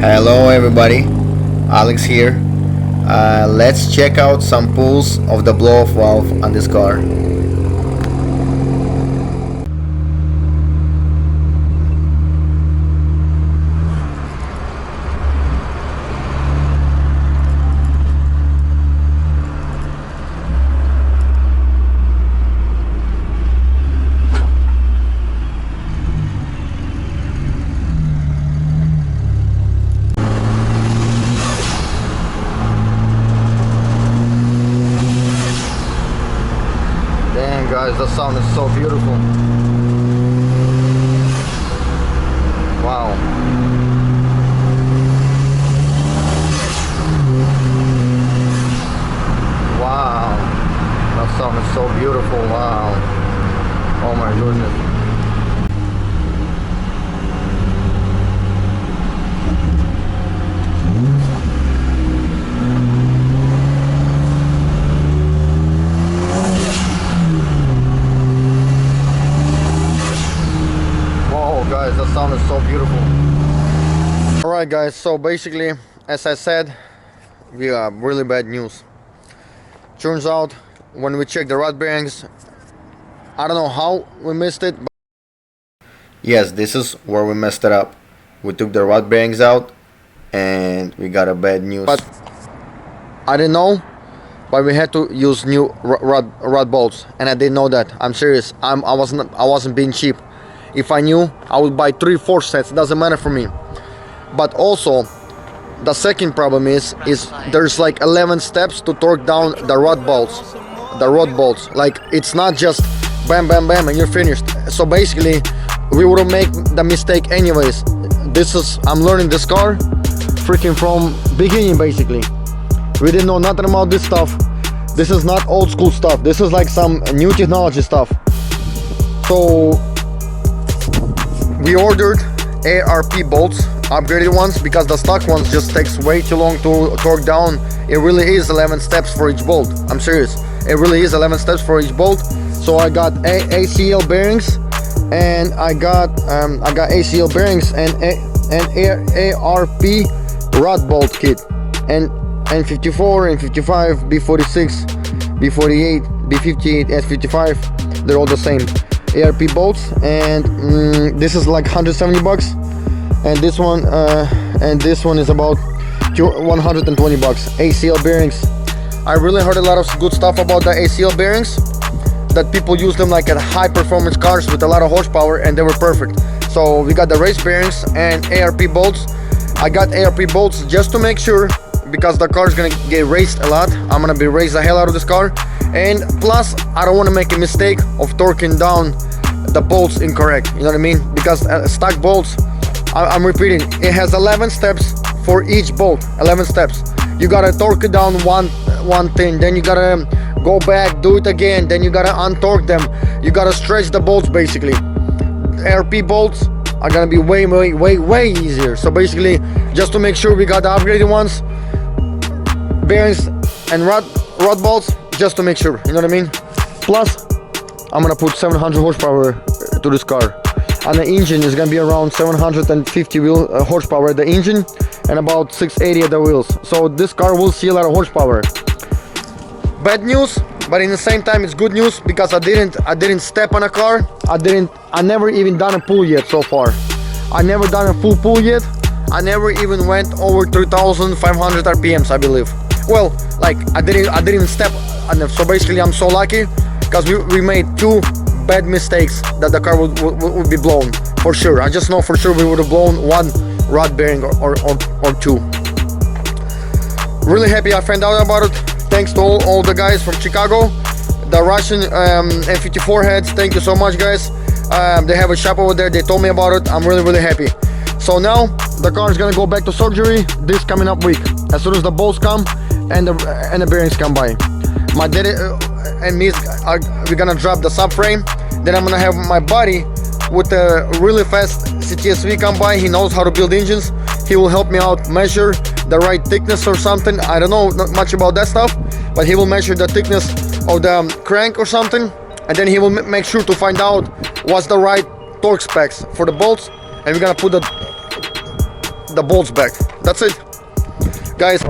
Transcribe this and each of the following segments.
Hello everybody, Alex here. Let's check out some pulls of the blow-off valve on this car. Damn guys, the sound is so beautiful. Wow. Wow. That sound is so beautiful. Wow. Oh my goodness. Guys, the sound is so beautiful. Alright guys, so basically, as I said, we have really bad news. Turns out, when we checked the rod bearings, I don't know how we missed it, but yes, this is where we messed it up. We took the rod bearings out and we got a bad news. But I didn't know, but we had to use new rod bolts, and I didn't know that. I'm serious. I wasn't being cheap. If I knew, I would buy 3-4 sets. It doesn't matter for me. But also, the second problem is there's like 11 steps to torque down the rod bolts. Like, it's not just bam bam bam and you're finished. So basically, we wouldn't make the mistake anyways. I'm learning this car freaking from beginning basically. We didn't know nothing about this stuff. This is not old school stuff. This is like some new technology stuff. So we ordered ARP bolts, upgraded ones, because the stock ones just takes way too long to torque down. It really is 11 steps for each bolt. I'm serious. It really is 11 steps for each bolt. So I got ACL bearings, and I got ACL bearings and ARP rod bolt kit, and N54, N55, B46, B48, B58, S55. They're all the same. ARP bolts, and this is like 170 bucks, and this one is about 120 bucks. ACL bearings, I really heard a lot of good stuff about the ACL bearings, that people use them like at high performance cars with a lot of horsepower, and they were perfect. So we got the race bearings and ARP bolts. I got ARP bolts just to make sure, because the car is gonna get raced a lot. I'm gonna be raced the hell out of this car, and plus I don't want to make a mistake of torquing down the bolts incorrect, you know what I mean? Because stock bolts, I'm repeating, it has 11 steps for each bolt. 11 steps. You gotta torque it down one thing, then you gotta go back, do it again, then you gotta untorque them, you gotta stretch the bolts basically. ARP bolts are gonna be way easier. So basically, just to make sure we got the upgraded ones, bearings and rod bolts, just to make sure, you know what I mean? Plus, I'm gonna put 700 horsepower to this car, and the engine is gonna be around 750 horsepower at the engine, and about 680 at the wheels. So this car will see a lot of horsepower. Bad news, but in the same time it's good news, because I didn't step on a car. I never even done a pull yet so far. I never done a full pull yet. I never even went over 3,500 RPMs, I believe. Well, like I didn't even step on it. So basically I'm so lucky, because we made 2 bad mistakes that the car would be blown for sure. I just know for sure we would have blown 1 rod bearing or 2. Really happy I found out about it. Thanks to all the guys from Chicago, the Russian N54 heads. Thank you so much, guys. They have a shop over there. They told me about it. I'm really happy. So now the car is gonna go back to surgery this coming up week, as soon as the bolts come and the bearings come by. My daddy and me, we're gonna drop the subframe. Then I'm gonna have my buddy with a really fast CTSV come by. He knows how to build engines. He will help me out, measure the right thickness or something. I don't know not much about that stuff, but he will measure the thickness of the crank or something, and then he will make sure to find out what's the right torque specs for the bolts, and we're gonna put the bolts back. that's it, guys.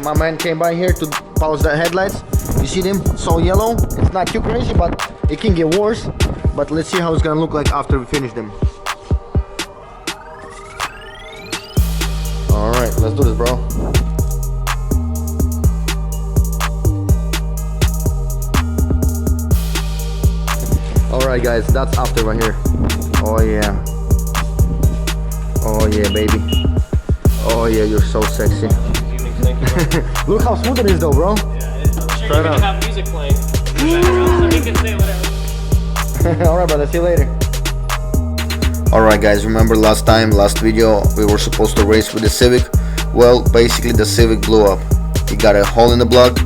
My man came by here to polish the headlights. You see them, so yellow. It's not too crazy, but it can get worse. But let's see how it's gonna look like after we finish them. All right, let's do this, bro. All right, guys, that's after right here. Oh yeah. Oh yeah, baby. Oh yeah, you're so sexy. Look how smooth it is, though, bro. Yeah, it is. Straight up. Have music playing. So he can say whatever. Alright, brother, see you later. Alright, guys, remember last video, we were supposed to race with the Civic. Well, basically the Civic blew up. It got a hole in the block,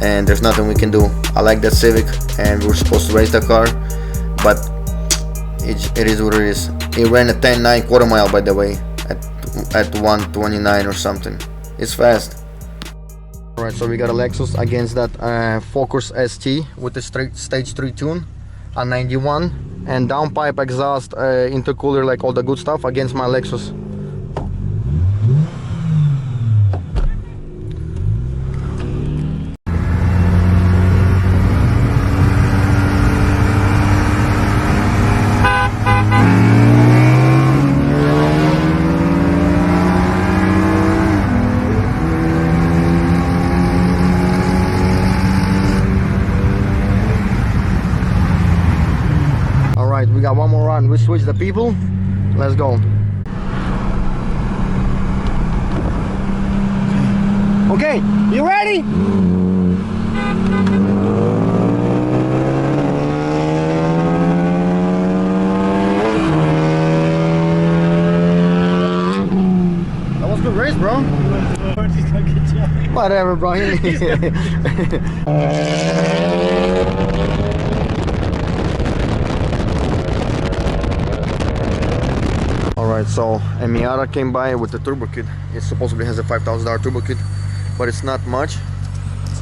and there's nothing we can do. I like that Civic, and we were supposed to race the car, but it is what it is. It ran a 10.9 quarter mile, by the way, at 129 or something. It's fast. Alright, so we got a Lexus against that Focus ST with the stage 3 tune, a 91, and downpipe, exhaust, intercooler, like all the good stuff against my Lexus. We got one more run. We switch the people. Let's go. Okay, you ready? That was a good race, bro. Whatever, bro. Alright, so a Miata came by with the turbo kit. It supposedly has a $5,000 turbo kit, but it's not much.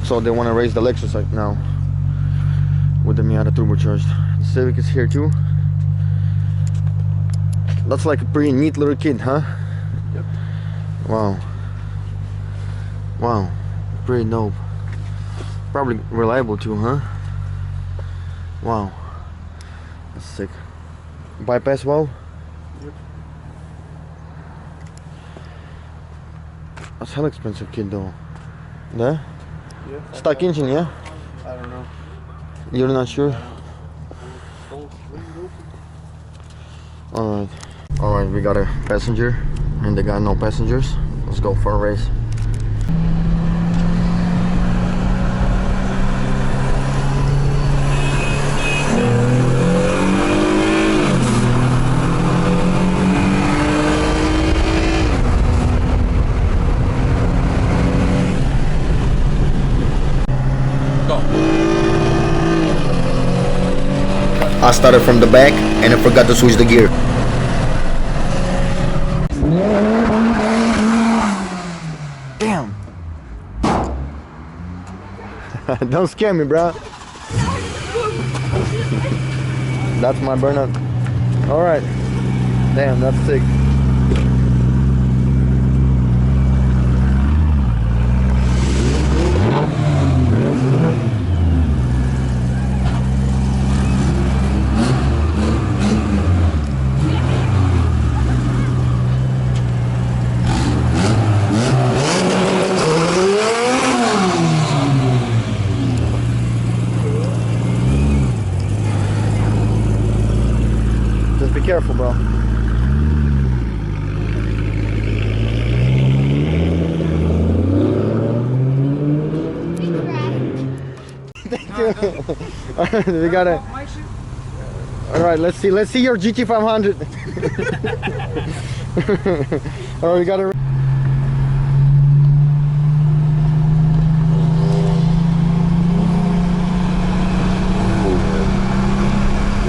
So they want to raise the Lexus right now with the Miata turbocharged. The Civic is here too. That's like a pretty neat little kid, huh? Yep. Wow. Wow. Pretty dope. Probably reliable too, huh? Wow. That's sick. Bypass valve? Yep. That's hell expensive kid though. Yeah? Yeah. Stock engine, yeah? I don't know. You're not sure? Alright. Alright, we got a passenger and they got no passengers. Let's go for a race. I started from the back and I forgot to switch the gear. Damn. Don't scare me, bro. That's my burnout. Alright. Damn, that's sick. Be careful, bro. Thank you. Alright, we gotta. Alright, let's see your GT500. Alright, we gotta.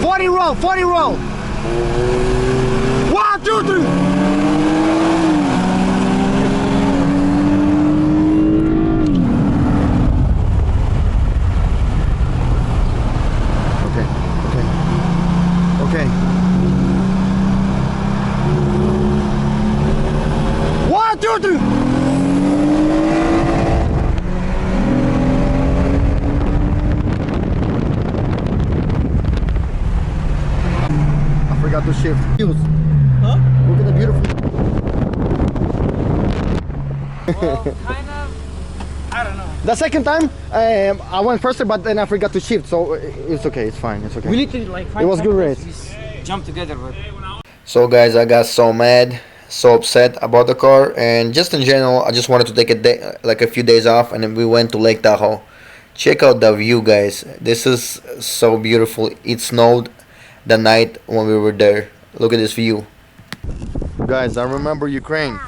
40 roll. 1, 2, 3. Okay. 1, 2, 3. Huh? Look at the beautiful. Well, kind of. I don't know. The second time, I went first, but then I forgot to shift, so it's okay. It's fine. It's okay. We need to like find. It was good race. Jump together, but. So guys, I got so mad, so upset about the car, and just in general, I just wanted to take a day, like a few days off, and then we went to Lake Tahoe. Check out the view, guys. This is so beautiful. It snowed the night when we were there. Look at this view. Guys, I remember Ukraine.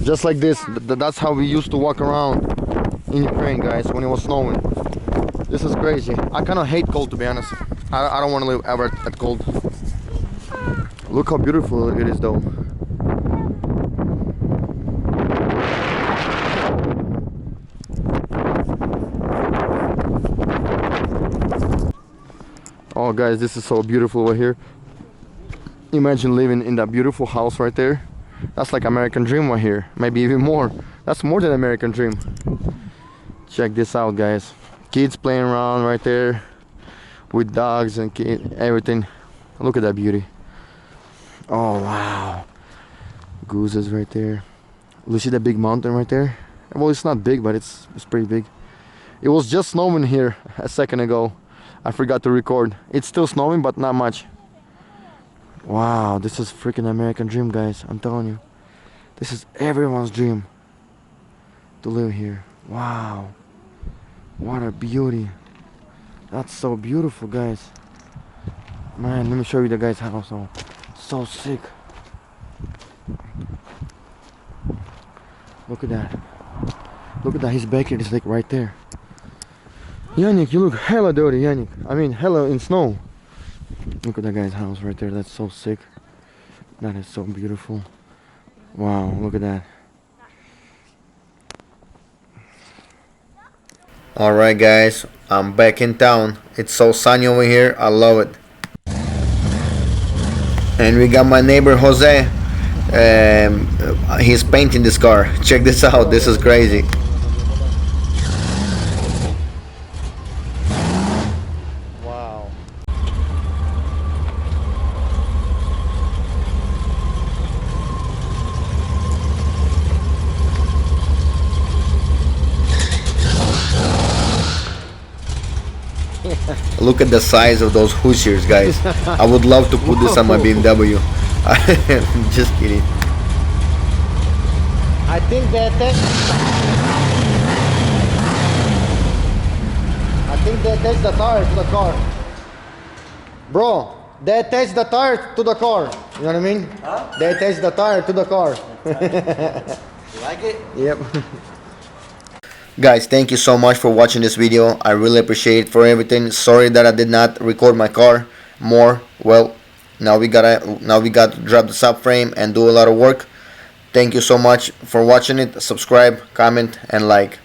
Just like this. That's how we used to walk around in Ukraine, guys, when it was snowing. This is crazy. I kind of hate cold, to be honest. I don't want to live ever at cold. Look how beautiful it is, though. Oh guys, this is so beautiful over here. Imagine living in that beautiful house right there. That's like American dream right here. Maybe even more. That's more than American dream. Check this out, guys. Kids playing around right there with dogs and everything. Look at that beauty. Oh wow. Gooses right there. You see that big mountain right there? Well, it's not big, but it's pretty big. It was just snowing here a second ago. I forgot to record. It's still snowing, but not much. Wow, this is freaking American dream, guys. I'm telling you. This is everyone's dream to live here. Wow. What a beauty. That's so beautiful, guys. Man, let me show you the guy's house. So sick. Look at that. Look at that. His backyard is like right there. Yannick, you look hella dirty, Yannick. I mean, hella in snow. Look at that guy's house right there. That's so sick. That is so beautiful. Wow, look at that. Alright guys, I'm back in town. It's so sunny over here. I love it. And we got my neighbor Jose. He's painting this car. Check this out. This is crazy. Wow. Look at the size of those Hoosiers, guys. I would love to put this on my BMW. Just kidding. I think they attach the tire to the car. Bro, they attach the tire to the car. You know what I mean? Huh? They attach the tire to the car. You like it? Yep. Guys, thank you so much for watching this video. I really appreciate it for everything. Sorry that I did not record my car more. Well, now we got to drop the subframe and do a lot of work. Thank you so much for watching it. Subscribe, comment, and like.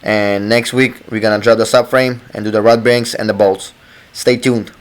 And next week we're gonna drop the subframe and do the rod bearings and the bolts. Stay tuned.